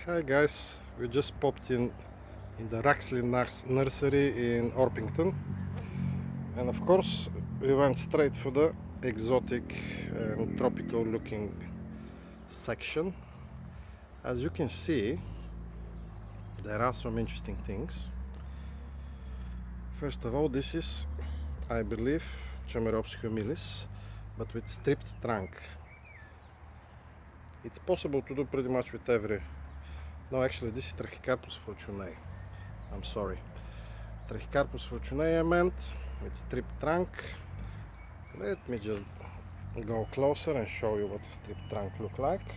Hi guys, we just popped in the Ruxley nursery in Orpington, and of course we went straight for the exotic and tropical looking section. As you can see, there are some interesting things. First of all, this is, I believe, Chamaerops humilis, but with stripped trunk. It's possible to do pretty much with every... No, actually this is Trachycarpus fortunei. I'm sorry. Trachycarpus fortunei I meant, with stripped trunk. Let me just go closer and show you what a stripped trunk look like.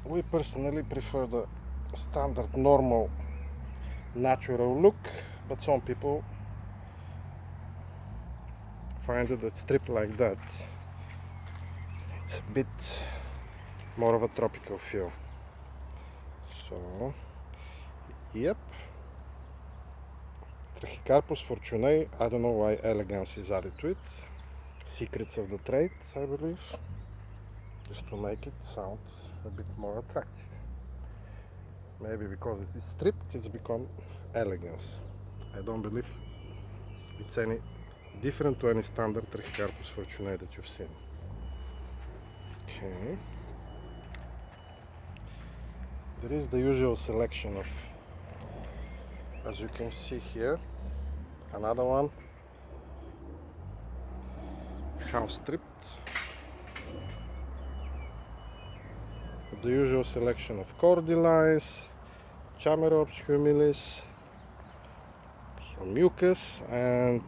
We personally prefer the standard, normal, natural look, but some people find that stripped like that, it's a bit more of a tropical feel. So, yep, Trachycarpus fortunei. I don't know why elegance is added to it. Secrets of the trade, I believe, just to make it sound a bit more attractive. Maybe because it is stripped, it's become elegance. I don't believe it's any different to any standard Trachycarpus fortunei that you've seen. Okay. There is the usual selection of, as you can see here, another one, house stripped. The usual selection of Cordylines, Chamaerops, humilis, some Yuccas, and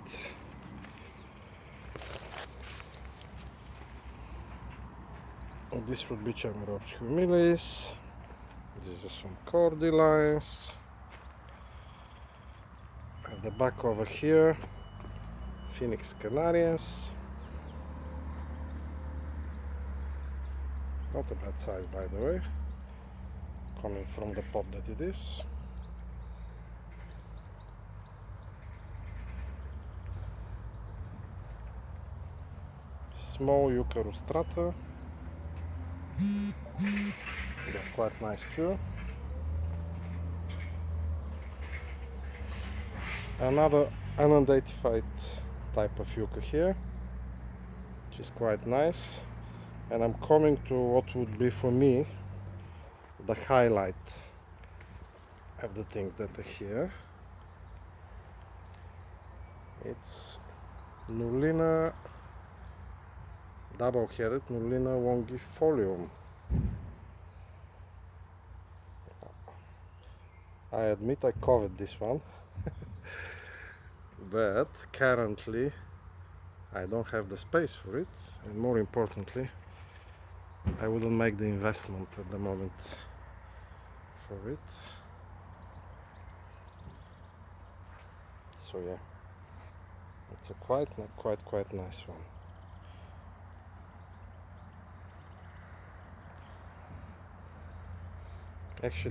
this would be Chamaerops humilis. These are some Cordylines. At the back over here, Phoenix canariens. Not a bad size, by the way, coming from the pot that it is. Small Yucca rostrata. They're quite nice too. Another unidentified type of Yucca here, which is quite nice. And I'm coming to what would be for me the highlight of the things that are here. It's Nolina, double-headed Nolina longifolium. I admit I covered this one, but currently I don't have the space for it, and more importantly, I wouldn't make the investment at the moment for it. So yeah, it's a quite nice one. Actually,